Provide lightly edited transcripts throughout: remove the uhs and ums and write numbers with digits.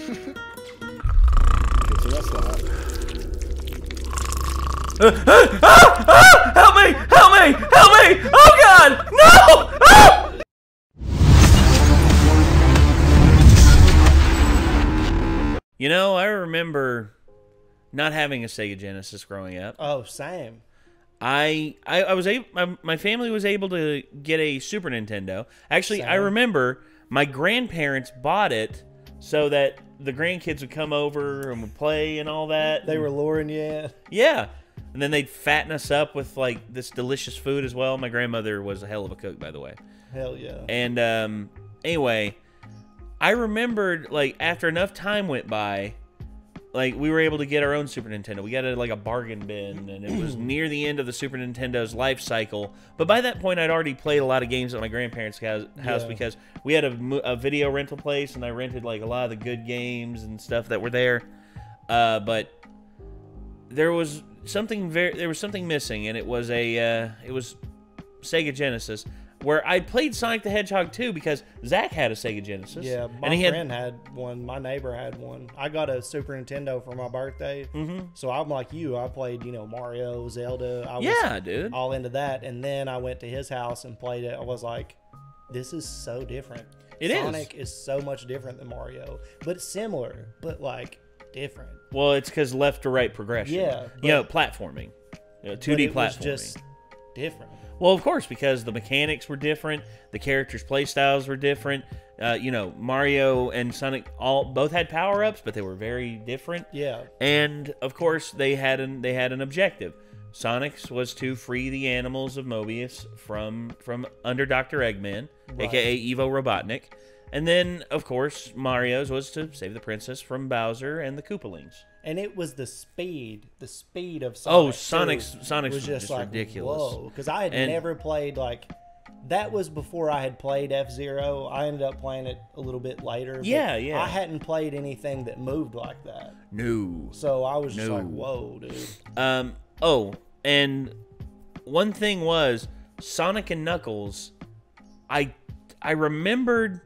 So that's that. Help me! Help me! Help me! Oh God! No! Ah! You know, I remember not having a Sega Genesis growing up. Oh, same. I was able, my family was able to get a Super Nintendo. Actually, Same. I remember my grandparents bought it so that the grandkids would come over and would play and all that. They were luring you in. Yeah. And then they'd fatten us up with like this delicious food as well. My grandmother was a hell of a cook, by the way. Hell yeah. And anyway, I remembered like after enough time went by, like we were able to get our own Super Nintendo. We got like a bargain bin, and it was near the end of the Super Nintendo's life cycle. But by that point, I'd already played a lot of games at my grandparents' house because we had a video rental place, and I rented like a lot of the good games and stuff that were there. But there was something missing, and it was Sega Genesis. Where I played Sonic the Hedgehog 2 because Zach had a Sega Genesis. Yeah, my friend had one. My neighbor had one. I got a Super Nintendo for my birthday. So I'm like you. I played, Mario, Zelda. I was dude. all into that. And then I went to his house and played it. I was like, this is so different. Sonic is so much different than Mario. But similar, but like different. Well, it's because left to right progression. Yeah. Platforming. 2D platforming. Was just different. Well, of course, because the mechanics were different, the characters' playstyles were different. Mario and Sonic both had power-ups, but they were very different. Yeah. And of course, they had an objective. Sonic's was to free the animals of Mobius from under Dr. Eggman, aka Evo Robotnik. And then, of course, Mario's was to save the princess from Bowser and the Koopalings. And it was the speed of Sonic. Oh, Sonic's was just like, ridiculous. Whoa, because I had never played that was before I had played F-Zero. I ended up playing it a little bit later. Yeah. I hadn't played anything that moved like that. No. So I was just like, whoa, dude. And one thing was Sonic and Knuckles. I remembered.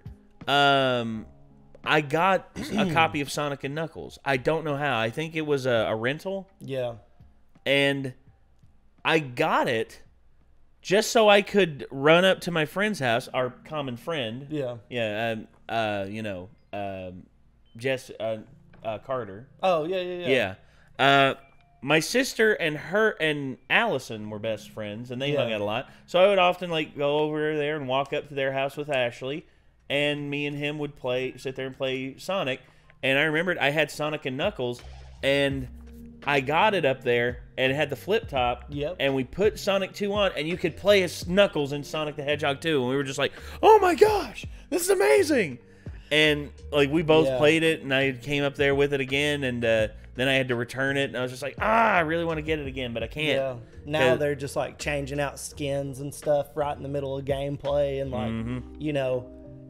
I got a copy of Sonic and Knuckles. I don't know how. I think it was a rental. Yeah. And I got it just so I could run up to my friend's house, our common friend. Yeah. Yeah. Jess Carter. Oh, yeah. Yeah. My sister and Allison were best friends, and they hung out a lot. So I would often go over there and walk up to their house with Ashley. And me and him would sit there and play Sonic. And I remembered I had Sonic and Knuckles, and I got it up there, and it had the flip top. Yep. And we put Sonic 2 on, and you could play as Knuckles in Sonic the Hedgehog 2. And we were just like, oh my gosh, this is amazing. And we both played it, and I came up there with it again, and then I had to return it, and I was just like, I really want to get it again, but I can't. Yeah. Now they're just changing out skins and stuff right in the middle of gameplay, and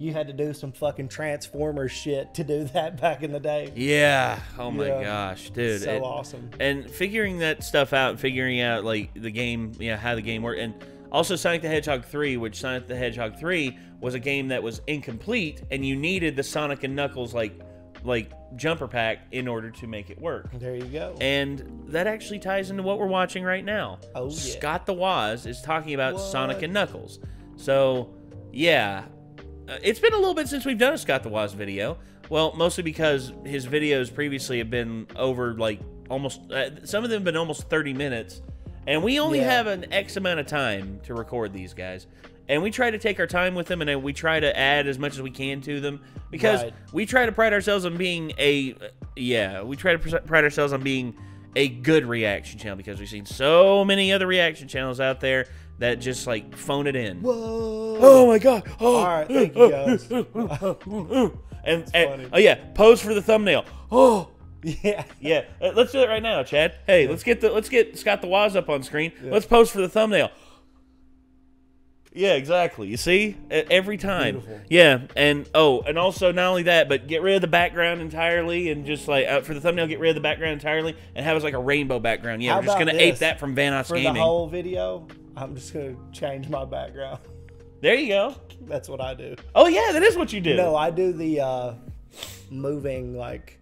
you had to do some fucking Transformers shit to do that back in the day. Yeah. Oh my gosh, dude. So awesome. And figuring that stuff out, figuring out the game, how the game worked, and also Sonic the Hedgehog 3, which Sonic the Hedgehog 3 was a game that was incomplete, and you needed the Sonic and Knuckles jumper pack in order to make it work. There you go. And that actually ties into what we're watching right now. Oh yeah. Scott the Woz is talking about Sonic and Knuckles. So, yeah. It's been a little bit since we've done a Scott the Woz video. Well, mostly because his videos previously have been over almost some of them have been almost 30 minutes, and we only have an X amount of time to record these guys. And we try to take our time with them, and we try to add as much as we can to them because we try to pride ourselves on being a good reaction channel, because we've seen so many other reaction channels out there that just phone it in. Whoa! Oh my god! Oh. All right, thank you guys. and pose for the thumbnail. Oh yeah. Let's do it right now, Chad. Hey, let's get Scott the Woz up on screen. Yeah. Let's pose for the thumbnail. Yeah, exactly. You see, every time. Beautiful. Yeah, and also not only that, but get rid of the background entirely, and just for the thumbnail, get rid of the background entirely, and have us a rainbow background. Yeah, we're just gonna ape that from Vanoss Gaming. For the whole video, I'm just gonna change my background. There you go. That's what I do. Oh yeah, that is what you do. No, I do the moving like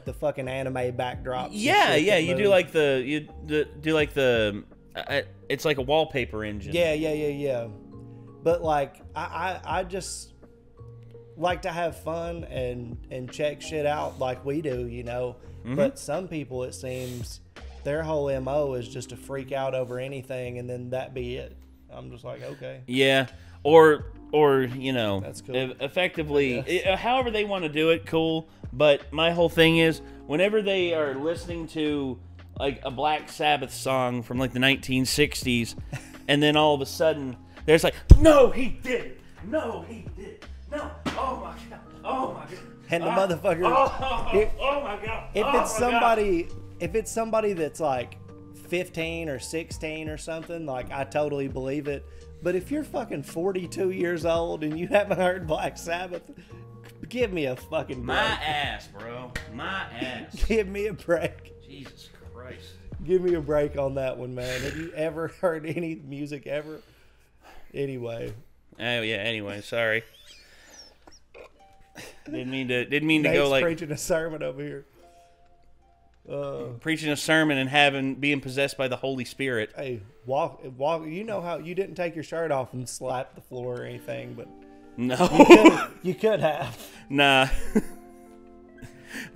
the fucking anime backdrops. Yeah, you do like the it's like a wallpaper engine. Yeah. But like I just like to have fun and check shit out like we do, you know. Mm-hmm. But some people, it seems, their whole MO is just to freak out over anything and then that be it. I'm just like, okay. Yeah, or you know, That's cool. Effectively, however they want to do it, cool. But my whole thing is, whenever they are listening to like a Black Sabbath song from like the 1960s, and then all of a sudden there's like, no, he did it. No, he did it. No. Oh my god. Oh my god. And the motherfucker. Oh my god. If it's somebody that's like 15 or 16 or something, like I totally believe it. But if you're fucking 42 years old and you haven't heard Black Sabbath, give me a fucking break. My ass, bro. My ass. Give me a break. Jesus Christ. Give me a break on that one, man. Have you ever heard any music ever? Anyway. Oh yeah. Anyway, sorry. Didn't mean to Nate's go like preaching a sermon over here. preaching a sermon and being possessed by the Holy Spirit. Hey, walk. You know how you didn't take your shirt off and slap the floor or anything, but No. you could have. Nah.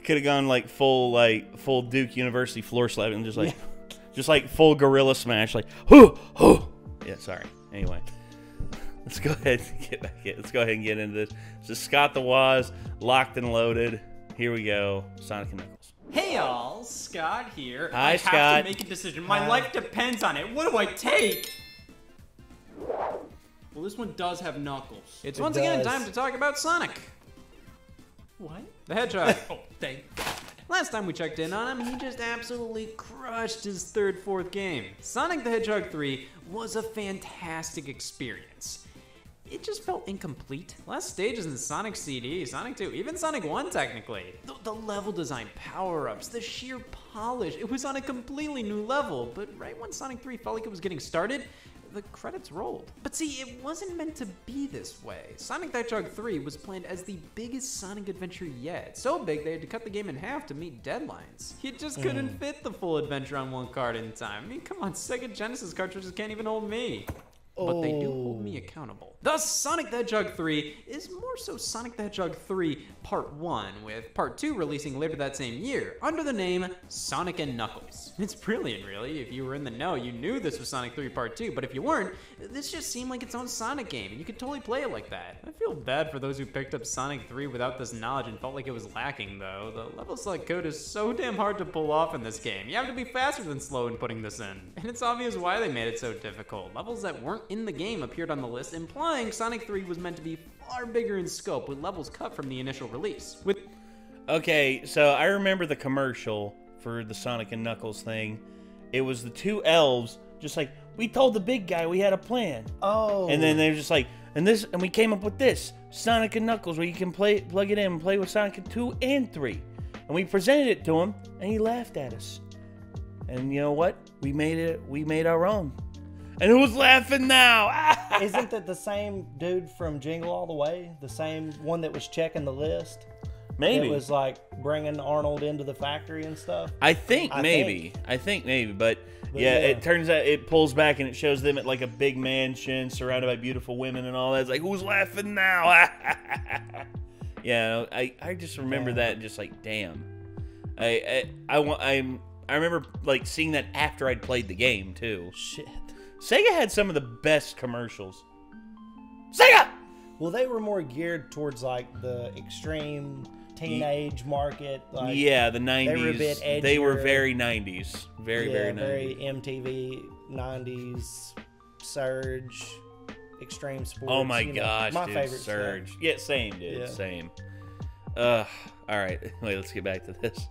Could have gone like full Duke University floor slapping, just like full gorilla smash, like hoo hoo. Yeah, sorry. Anyway, let's go ahead and get back in. Let's go ahead and get into this. This is Scott the Woz, locked and loaded. Here we go. Sonic and Knuckles. Hey y'all, Scott here. Hi, I Scott. have to make a decision. My life depends on it. What do I take? Well, this one does have Knuckles. It's once again time to talk about Sonic. What? The Hedgehog. Oh, thank God. Last time we checked in on him, he just absolutely crushed his fourth game. Sonic the Hedgehog 3 was a fantastic experience. It just felt incomplete. Less stages in Sonic CD, Sonic 2, even Sonic 1 technically. The level design, power-ups, the sheer polish, it was on a completely new level. But right when Sonic 3 felt like it was getting started, the credits rolled. But see, it wasn't meant to be this way. Sonic the Hedgehog 3 was planned as the biggest Sonic adventure yet. So big they had to cut the game in half to meet deadlines. You just couldn't fit the full adventure on one card in time. I mean, come on, Sega Genesis cartridges can't even hold me. But they do hold me accountable. Thus, Sonic the Hedgehog 3 is more so Sonic the Hedgehog 3 Part 1, with Part 2 releasing later that same year, under the name Sonic and Knuckles. It's brilliant, really. If you were in the know, you knew this was Sonic 3 Part 2, but if you weren't, this just seemed like its own Sonic game, and you could totally play it like that. I feel bad for those who picked up Sonic 3 without this knowledge and felt like it was lacking, though. The level select code is so damn hard to pull off in this game. You have to be faster than slow in putting this in. And it's obvious why they made it so difficult. Levels that weren't in the game appeared on the list, implying Sonic 3 was meant to be far bigger in scope, with levels cut from the initial release. Okay, so I remember the commercial for the Sonic and Knuckles thing. It was the two elves just like, we told the big guy we had a plan. Oh. And then they're just like, and we came up with this Sonic and Knuckles, where you can plug it in and play with Sonic 2 and 3. And we presented it to him, and he laughed at us. And you know what? We made our own. And who's laughing now? Isn't that the same dude from Jingle All the Way? The same one that was checking the list? Maybe. It was like bringing Arnold into the factory and stuff? I think maybe. But yeah, it turns out it pulls back and it shows them at like a big mansion surrounded by beautiful women and all that. It's like, who's laughing now? Yeah, I just remember that and just like, damn. I remember like seeing that after I'd played the game too. Shit. Sega had some of the best commercials. Sega! Well, they were more geared towards like the extreme teenage market. Like, yeah, the 90s. They were a bit edgier. They were very 90s. Very 90s. Very MTV 90s, Surge, Extreme Sports. Oh my gosh, my dude, favorite Surge. stuff. Yeah, same, dude. Yeah. Same. All right, wait, let's get back to this.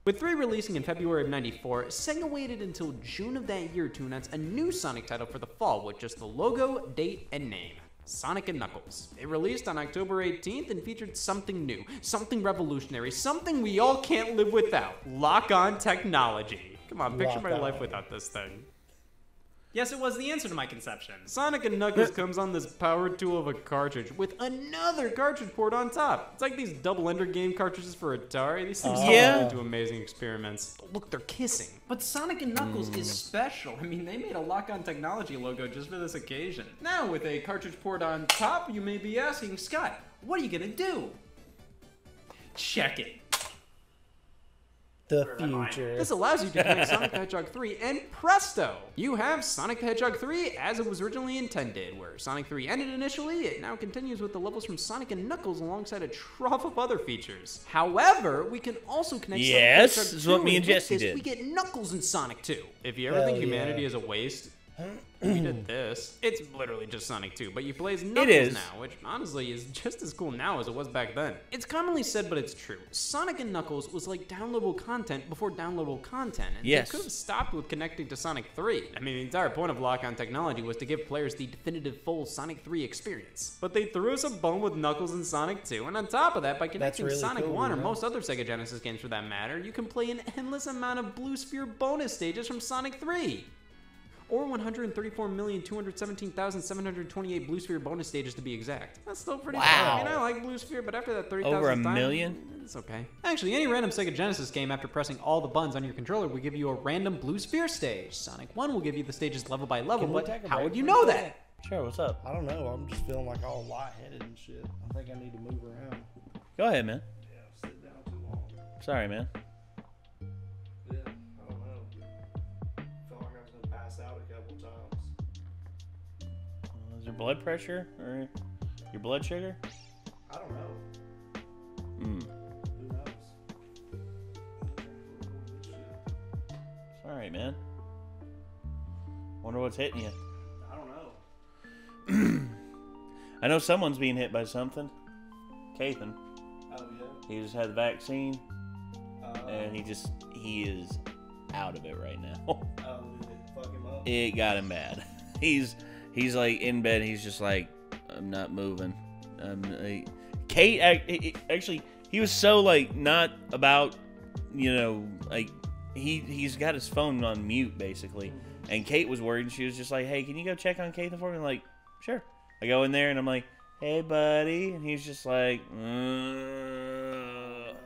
With 3 releasing in February of '94, Sega waited until June of that year to announce a new Sonic title for the fall with just the logo, date, and name. Sonic and Knuckles. It released on October 18th and featured something new, something revolutionary, something we all can't live without. Lock-on technology. Come on, picture my life without this thing. Yes, it was the answer to my conception. Sonic and Knuckles comes on this power tool of a cartridge with another cartridge port on top. It's like these double-ender game cartridges for Atari. These things turn into amazing experiments. Oh, look, they're kissing. But Sonic and Knuckles is special. I mean, they made a lock-on technology logo just for this occasion. Now, with a cartridge port on top, you may be asking, Scott, what are you gonna do? Check it. The future. This allows you to connect Sonic the Hedgehog 3, and presto! You have Sonic the Hedgehog 3 as it was originally intended. Where Sonic 3 ended initially, it now continues with the levels from Sonic and Knuckles alongside a trough of other features. However, we can also connect Sonic the Hedgehog 2, this is what me and Jesse did. We get Knuckles in Sonic 2. If you ever think humanity is a waste, we did this. It's literally just Sonic 2, but you play as Knuckles now, which honestly is just as cool now as it was back then. It's commonly said, but it's true. Sonic and Knuckles was like downloadable content before downloadable content, and they could have stopped with connecting to Sonic 3. I mean, the entire point of lock-on technology was to give players the definitive full Sonic 3 experience. But they threw us a bone with Knuckles in Sonic 2, and on top of that, by connecting Sonic 1 or most other Sega Genesis games for that matter, you can play an endless amount of Blue Sphere bonus stages from Sonic 3. Or 134,217,728 Blue Sphere bonus stages to be exact. That's still pretty good. I mean, I like Blue Sphere, but after that 30,000 over a time, million? It's okay. Actually, any random Sega Genesis game after pressing all the buttons on your controller will give you a random Blue Sphere stage. Sonic 1 will give you the stages level by level, but how would you know that? Sure, what's up? I don't know. I'm just feeling like all lightheaded and shit. I think I need to move around. Go ahead, man. Yeah, I've sit down too long. Sorry, man. Yeah, I don't know. I felt like I was gonna pass out a couple times. Is your blood pressure or your blood sugar? I don't know. Who knows? Sorry, man. Wonder what's hitting you. I don't know. I know someone's being hit by something. Kathan. Oh yeah. He just had the vaccine, and he is out of it right now. Oh, did it fuck him up? It got him bad. He's like in bed. He's just like, I'm not moving. Kate actually, he was so like not about, you know, like he's got his phone on mute basically, and Kate was worried. And she was just like, hey, can you go check on Kathan for me? I'm like, sure. I go in there and I'm like, hey buddy, and he's just like, and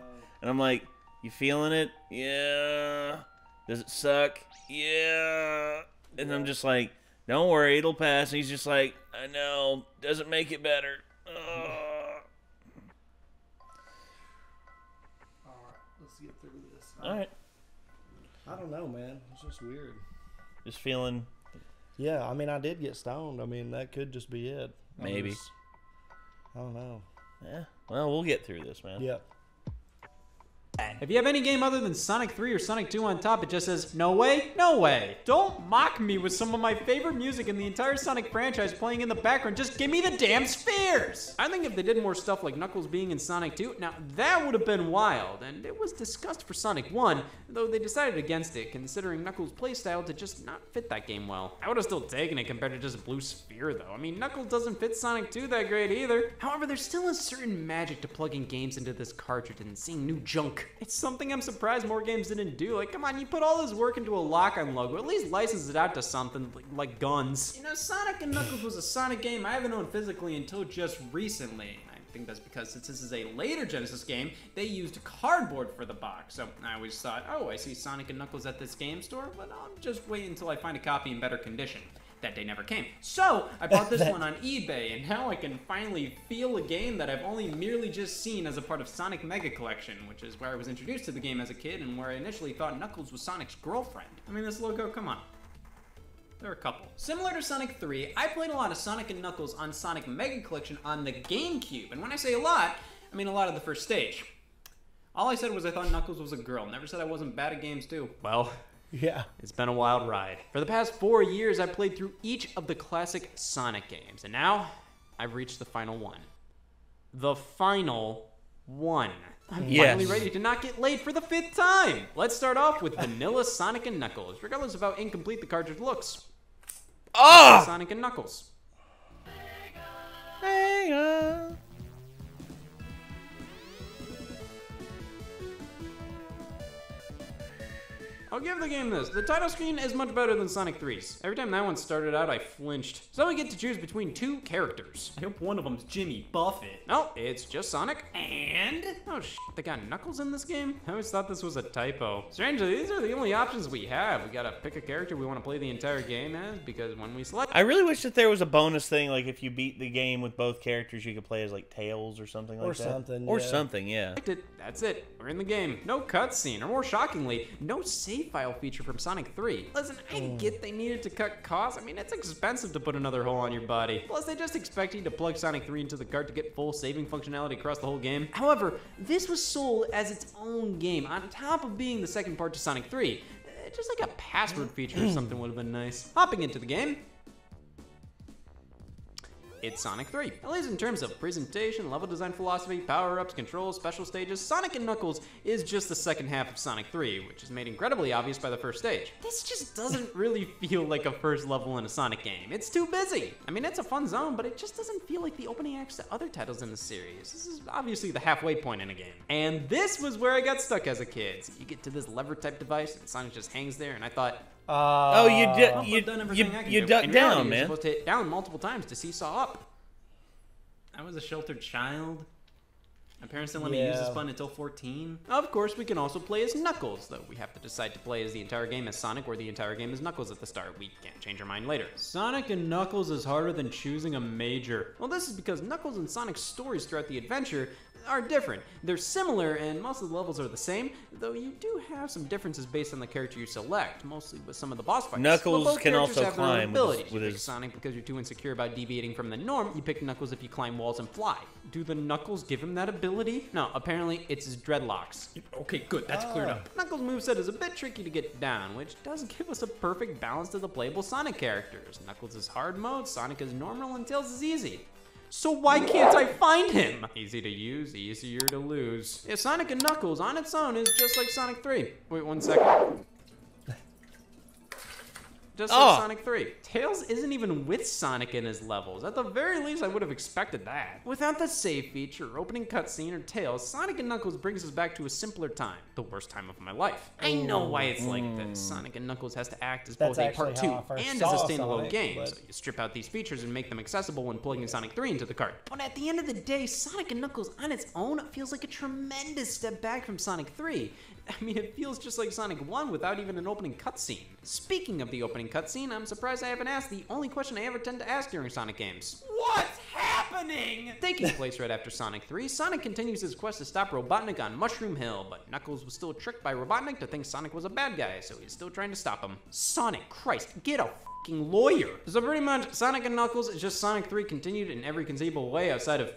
I'm like, you feeling it? Yeah. Does it suck? Yeah. And I'm just like, don't worry, it'll pass. And he's just like, I know, doesn't make it better. Alright, let's get through this. Alright. I don't know, man. It's just weird. Just feeling. Yeah, I mean, I did get stoned. I mean, that could just be it. Maybe. I don't know. Yeah. Well, we'll get through this, man. Yeah. If you have any game other than Sonic 3 or Sonic 2 on top, it just says, no way, no way. Don't mock me with some of my favorite music in the entire Sonic franchise playing in the background. Just give me the damn spheres. I think if they did more stuff like Knuckles being in Sonic 2, now that would have been wild. And it was discussed for Sonic 1, though they decided against it, considering Knuckles' playstyle to just not fit that game well. I would have still taken it compared to just Blue Sphere, though. I mean, Knuckles doesn't fit Sonic 2 that great either. However, there's still a certain magic to plugging games into this cartridge and seeing new junk. It's something I'm surprised more games didn't do. Like, come on, you put all this work into a lock-on logo. At least license it out to something like guns. You know, Sonic and Knuckles was a Sonic game I haven't owned physically until just recently. I think that's because since this is a later Genesis game, they used cardboard for the box. So I always thought, oh, I see Sonic and Knuckles at this game store, but I'll just wait until I find a copy in better condition. That day never came. So I bought this one on eBay, and now I can finally feel a game that I've only merely just seen as a part of Sonic Mega Collection, which is where I was introduced to the game as a kid and where I initially thought Knuckles was Sonic's girlfriend. I mean, this logo, come on. There are a couple. Similar to Sonic 3, I played a lot of Sonic and Knuckles on Sonic Mega Collection on the GameCube, and when I say a lot, I mean a lot of the first stage. All I said was I thought Knuckles was a girl, never said I wasn't bad at games too. Well, yeah. It's been a wild ride. For the past 4 years, I've played through each of the classic Sonic games, and now I've reached the final one. The final one. I'm finally ready to not get laid for the 5th time. Let's start off with vanilla Sonic and Knuckles, regardless of how incomplete the cartridge looks. Sonic and Knuckles. Hey, I'll give the game this. The title screen is much better than Sonic 3's. Every time that one started out, I flinched. So we get to choose between 2 characters. I hope one of them's Jimmy Buffett. No, it's just Sonic. And? Oh shit, they got Knuckles in this game? I always thought this was a typo. Strangely, these are the only options we have. We gotta pick a character we want to play the entire game as, because when we select... I really wish that there was a bonus thing, like if you beat the game with both characters, you could play as like Tails or something like that. Or something, yeah. That's it. We're in the game. No cutscene, or more shockingly, no save file feature from Sonic 3. Listen, I get they needed to cut costs. I mean, it's expensive to put another hole on your body. Plus, they just expect you to plug Sonic 3 into the cart to get full saving functionality across the whole game. However, this was sold as its own game, on top of being the second part to Sonic 3. Just like a password feature or something would have been nice. Hopping into the game. It's Sonic 3. At least in terms of presentation, level design philosophy, power-ups, controls, special stages, Sonic and Knuckles is just the second half of Sonic 3, which is made incredibly obvious by the first stage. This just doesn't really feel like a first level in a Sonic game. It's too busy. I mean, it's a fun zone, but it just doesn't feel like the opening acts to other titles in the series. This is obviously the halfway point in a game. And this was where I got stuck as a kid. So you get to this lever-type device, and Sonic just hangs there, and I thought, oh, you duck down, man. You're supposed to hit down multiple times to seesaw up. I was a sheltered child. My parents didn't let me use this button until 14. Of course, we can also play as Knuckles, though we have to decide to play as the entire game as Sonic or the entire game as Knuckles at the start. We can't change our mind later. Sonic and Knuckles is harder than choosing a major. Well, this is because Knuckles and Sonic's stories throughout the adventure are different. They're similar, and most of the levels are the same, though you do have some differences based on the character you select, mostly with some of the boss fights. Knuckles can also climb with his Sonic because you're too insecure about deviating from the norm. You pick Knuckles if you climb walls and fly. Do the Knuckles give him that ability? No, apparently it's his dreadlocks. Okay, good, that's cleared up. Knuckles' moveset is a bit tricky to get down, which does give us a perfect balance to the playable Sonic characters. Knuckles is hard mode, Sonic is normal, and Tails is easy. So why can't I find him? Easy to use, easier to lose. Yeah, Sonic and Knuckles on its own is just like Sonic 3. Wait 1 second. Just like Sonic 3. Tails isn't even with Sonic in his levels. At the very least, I would have expected that. Without the save feature, opening cutscene, or Tails, Sonic and Knuckles brings us back to a simpler time. The worst time of my life. I know why it's like this. Sonic and Knuckles has to act as both a part 2 and as a standalone game. So you strip out these features and make them accessible when plugging Sonic 3 into the cart. But at the end of the day, Sonic and Knuckles on its own feels like a tremendous step back from Sonic 3. I mean, it feels just like Sonic 1 without even an opening cutscene. Speaking of the opening cutscene, I'm surprised I haven't asked the only question I ever tend to ask during Sonic games. What's happening? Taking place right after Sonic 3, Sonic continues his quest to stop Robotnik on Mushroom Hill, but Knuckles was still tricked by Robotnik to think Sonic was a bad guy, so he's still trying to stop him. Sonic, Christ, get a fucking lawyer! So pretty much, Sonic and Knuckles is just Sonic 3 continued in every conceivable way outside of...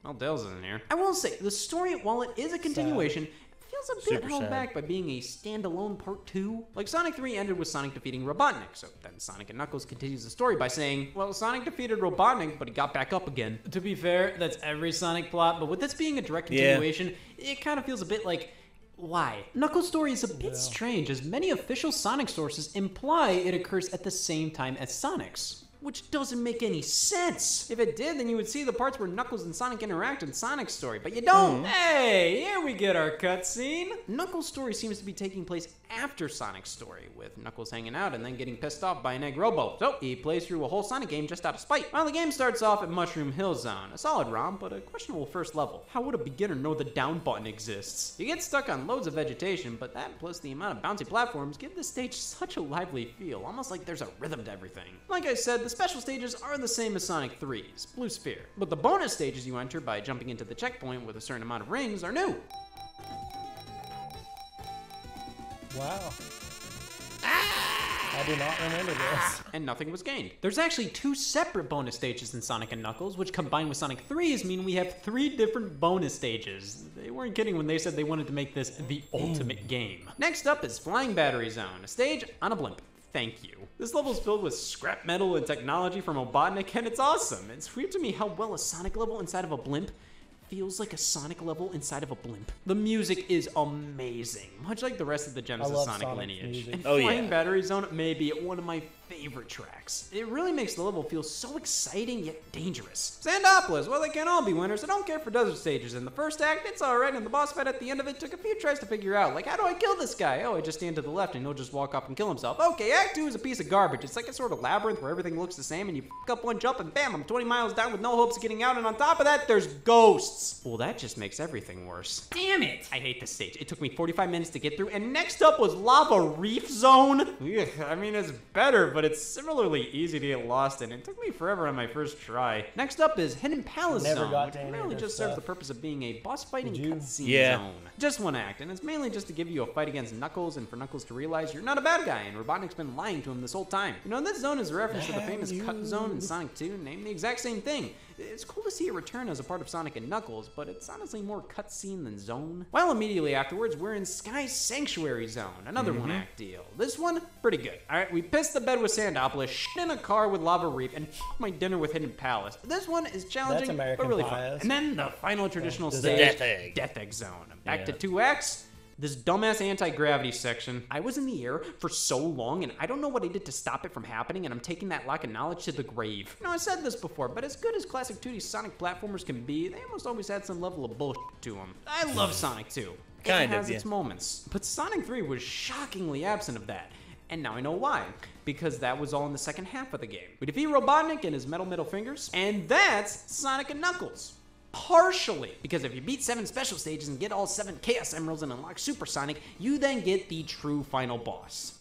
well, Tails isn't here. I will say, the story, while it is a continuation, feels a bit held back by being a standalone part 2. Like, Sonic 3 ended with Sonic defeating Robotnik, so then Sonic and Knuckles continues the story by saying, well, Sonic defeated Robotnik, but he got back up again. To be fair, that's every Sonic plot, but with this being a direct continuation, it kind of feels a bit like, why? Knuckles' story is a bit strange, as many official Sonic sources imply it occurs at the same time as Sonic's. Which doesn't make any sense. If it did, then you would see the parts where Knuckles and Sonic interact in Sonic's story, but you don't. Hey, here we get our cutscene. Knuckles' story seems to be taking place after Sonic's story, with Knuckles hanging out and then getting pissed off by an egg robo. So he plays through a whole Sonic game just out of spite. Well, the game starts off at Mushroom Hill Zone, a solid ROM, but a questionable first level. How would a beginner know the down button exists? You get stuck on loads of vegetation, but that plus the amount of bouncy platforms give this stage such a lively feel, almost like there's a rhythm to everything. Like I said, the special stages are the same as Sonic 3's, Blue Sphere, but the bonus stages you enter by jumping into the checkpoint with a certain amount of rings are new. Wow. I do not remember this. And nothing was gained. There's actually 2 separate bonus stages in Sonic and Knuckles, which combined with Sonic 3's mean we have 3 different bonus stages. They weren't kidding when they said they wanted to make this the ultimate game. Next up is Flying Battery Zone, a stage on a blimp. Thank you. This level is filled with scrap metal and technology from Robotnik, and it's awesome. It's weird to me how well a Sonic level inside of a blimp feels like a Sonic level inside of a blimp. The music is amazing, much like the rest of the gems of Sonic lineage. And Flying Battery Zone may be one of my favorite tracks. It really makes the level feel so exciting yet dangerous. Sandopolis, well, they can't all be winners. I don't care for desert stages. In the first act, it's alright, and the boss fight at the end of it took a few tries to figure out. Like, how do I kill this guy? Oh, I just stand to the left and he'll just walk up and kill himself. Okay, Act 2 is a piece of garbage. It's like a sort of labyrinth where everything looks the same, and you f up one jump and bam, I'm 20 miles down with no hopes of getting out, and on top of that, there's ghosts. Well, that just makes everything worse. Damn it! I hate this stage. It took me 45 minutes to get through, and next up was Lava Reef Zone. Ugh, I mean, it's better, but it's similarly easy to get lost in. It took me forever on my first try. Next up is Hidden Palace Never Zone, got which to any really of this just serves the stuff. purpose of being a boss fighting Did you? cutscene zone. Just one act, and it's mainly just to give you a fight against Knuckles and for Knuckles to realize you're not a bad guy, and Robotnik's been lying to him this whole time. You know, this zone is a reference to the famous Cut Zone in Sonic 2, named the exact same thing. It's cool to see it return as a part of Sonic and Knuckles, but it's honestly more cutscene than zone. While immediately afterwards, we're in Sky Sanctuary Zone, another one-act deal. This one, pretty good. Alright, we pissed the bed with Sandopolis, shit in a car with Lava Reef, and my dinner with Hidden Palace. This one is challenging, but American really Pie. fun. And then the final traditional The stage, Death Egg. Death Egg Zone. Back Yeah. to 2 acts. This dumbass anti-gravity section. I was in the air for so long, and I don't know what I did to stop it from happening, and I'm taking that lack of knowledge to the grave. You know, I said this before, but as good as classic 2D Sonic platformers can be, they almost always had some level of bullshit to them. I love Sonic 2. Kind it of, has yeah. its moments. But Sonic 3 was shockingly absent of that. And now I know why. Because that was all in the second half of the game. We defeat Robotnik and his middle fingers, and that's Sonic and Knuckles. Partially, because if you beat 7 special stages and get all 7 Chaos Emeralds and unlock Super Sonic, you then get the true final boss.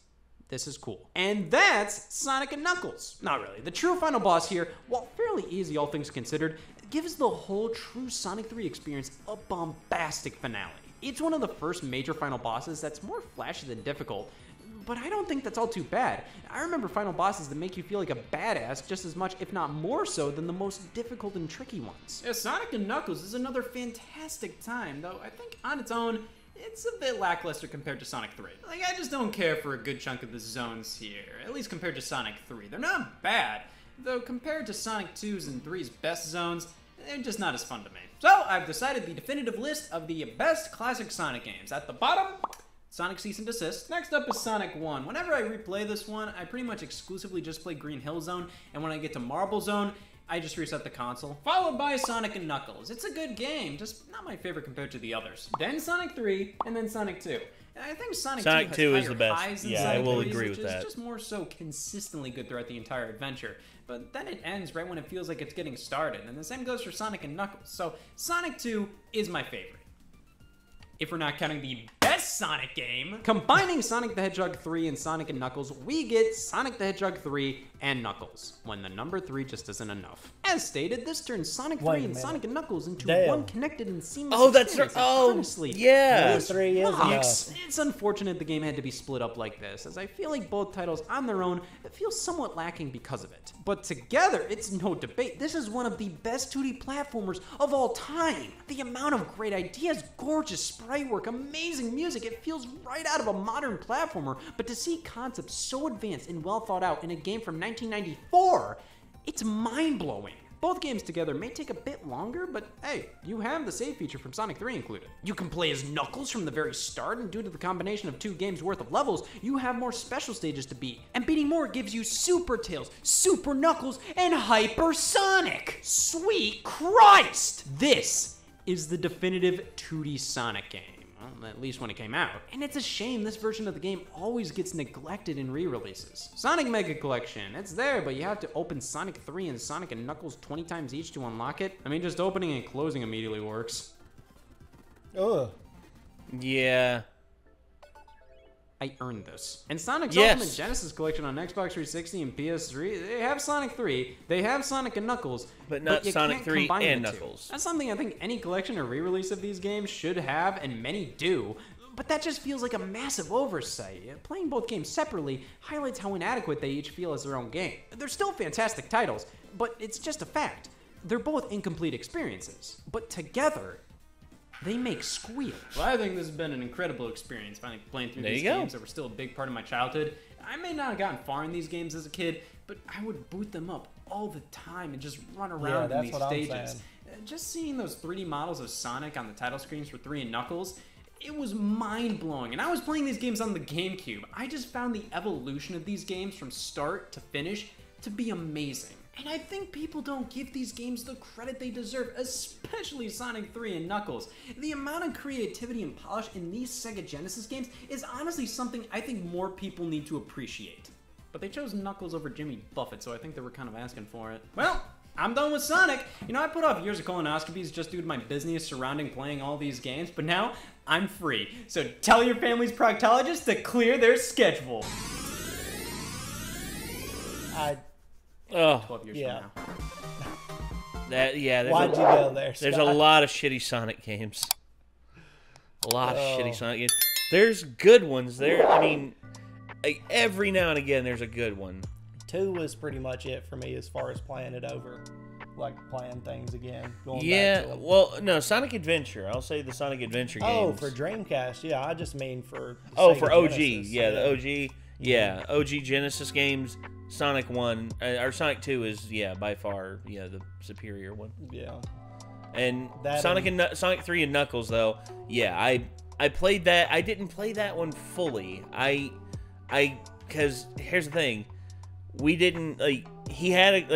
This is cool. And that's Sonic and Knuckles. Not really. The true final boss here, while fairly easy all things considered, gives the whole true Sonic 3 experience a bombastic finale. It's one of the first major final bosses that's more flashy than difficult, but I don't think that's all too bad. I remember final bosses that make you feel like a badass just as much, if not more so, than the most difficult and tricky ones. Yeah, Sonic and Knuckles is another fantastic time, though I think on its own, it's a bit lackluster compared to Sonic 3. Like, I just don't care for a good chunk of the zones here, at least compared to Sonic 3. They're not bad, though compared to Sonic 2's and 3's best zones, they're just not as fun to me. So, I've decided the definitive list of the best classic Sonic games. At the bottom, Sonic Cease and Desist. Next up is Sonic 1. Whenever I replay this one, I pretty much exclusively just play Green Hill Zone, and when I get to Marble Zone, I just reset the console. Followed by Sonic and Knuckles. It's a good game, just not my favorite compared to the others. Then Sonic 3, and then Sonic 2. And I think Sonic 2 has is the higher best. highs than Yeah, Sonic I will 3's, agree which with is that. just more so consistently good throughout the entire adventure. But then it ends right when it feels like it's getting started, and the same goes for Sonic and Knuckles. So Sonic 2 is my favorite. If we're not counting the best Sonic game. Combining Sonic the Hedgehog 3 and Sonic and Knuckles, we get Sonic the Hedgehog 3 and Knuckles, when the number 3 just isn't enough. As stated, this turns Sonic 3 Wait a and minute. Sonic and Knuckles into Damn. one connected and seamless Oh, that's experience. right. Oh, Honestly, yeah. this 3 is rocks. enough. It's unfortunate the game had to be split up like this, as I feel like both titles on their own feel somewhat lacking because of it. But together, it's no debate. This is one of the best 2D platformers of all time. The amount of great ideas, gorgeous sprite work, amazing music, it feels right out of a modern platformer, but to see concepts so advanced and well thought out in a game from 1994, it's mind-blowing. Both games together may take a bit longer, but hey, you have the save feature from Sonic 3 included. You can play as Knuckles from the very start, and due to the combination of 2 games worth of levels, you have more special stages to beat. And beating more gives you Super Tails, Super Knuckles, and Hyper Sonic! Sweet Christ! This is the definitive 2D Sonic game. Well, at least when it came out. And it's a shame this version of the game always gets neglected in re-releases. Sonic Mega Collection, it's there, but you have to open Sonic 3 and Sonic and Knuckles 20 times each to unlock it. I mean, just opening and closing immediately works. Ugh. Yeah. I earned this. And Sonic's Yes. Ultimate Genesis Collection on Xbox 360 and PS3, they have Sonic 3, they have Sonic and Knuckles, But not you Sonic can't 3 combine and the two. Knuckles. That's something I think any collection or re-release of these games should have, and many do, but that just feels like a massive oversight. Playing both games separately highlights how inadequate they each feel as their own game. They're still fantastic titles, but it's just a fact. They're both incomplete experiences, but together, they make squeal. Well, I think this has been an incredible experience, finally playing through There these you go. games that were still a big part of my childhood. I may not have gotten far in these games as a kid, but I would boot them up all the time and just run around in that's these what I'm stages. saying. Just seeing those 3D models of Sonic on the title screens for 3 and Knuckles, it was mind-blowing. And I was playing these games on the GameCube. I just found the evolution of these games from start to finish to be amazing. And I think people don't give these games the credit they deserve, especially Sonic 3 and Knuckles. The amount of creativity and polish in these Sega Genesis games is honestly something I think more people need to appreciate. But they chose Knuckles over Jimmy Buffett, so I think they were kind of asking for it. Well, I'm done with Sonic. You know, I put off years of colonoscopies just due to my business surrounding playing all these games, but now I'm free. So tell your family's proctologist to clear their schedule. 12 years from now. Why'd you go there, There's a Scott? lot of shitty Sonic games. A lot of shitty Sonic games. There's good ones there. I mean, like, every now and again there's a good one. 2 was pretty much it for me as far as playing it over. Like playing things again. Going back to them. Well, no, Sonic Adventure. I'll say the Sonic Adventure games. Oh, for Dreamcast, yeah. I just mean for Oh, Sega for OG. Genesis. Yeah, the OG. Yeah, OG Genesis games. Sonic 1, or Sonic 2 is, by far, the superior one. Yeah. And That Sonic 3 and Knuckles, though, I played that. I didn't play that one fully. Because here's the thing. We didn't, he had,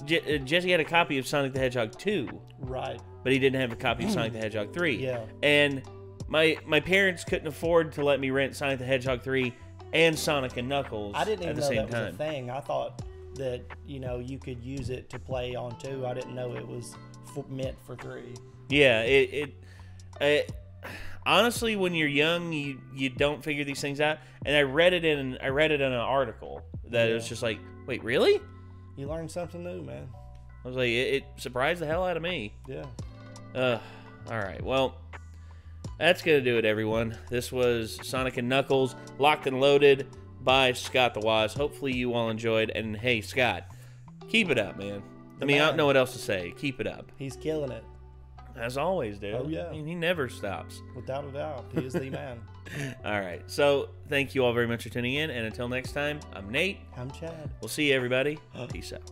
Jesse had a copy of Sonic the Hedgehog 2. Right. But he didn't have a copy of Sonic the Hedgehog 3. Yeah. And my parents couldn't afford to let me rent Sonic the Hedgehog 3 and Sonic and Knuckles I didn't even at the know same that time. was a thing. I thought that, you could use it to play on 2. I didn't know it was meant for 3. Yeah, it honestly, when you're young, you don't figure these things out. And I read it in an article that it was just like, wait, really? You learned something new, man. I was like, it surprised the hell out of me. Yeah. All right, well, that's gonna do it, everyone. This was Sonic and Knuckles, locked and loaded by Scott the Waz. Hopefully you all enjoyed. And hey, Scott, keep it up, man. I don't know what else to say. Keep it up. He's killing it. As always, dude. Oh, yeah. I mean, he never stops. Without a doubt. He is the man. All right. So thank you all very much for tuning in. And until next time, I'm Nate. I'm Chad. We'll see you, everybody. Peace out.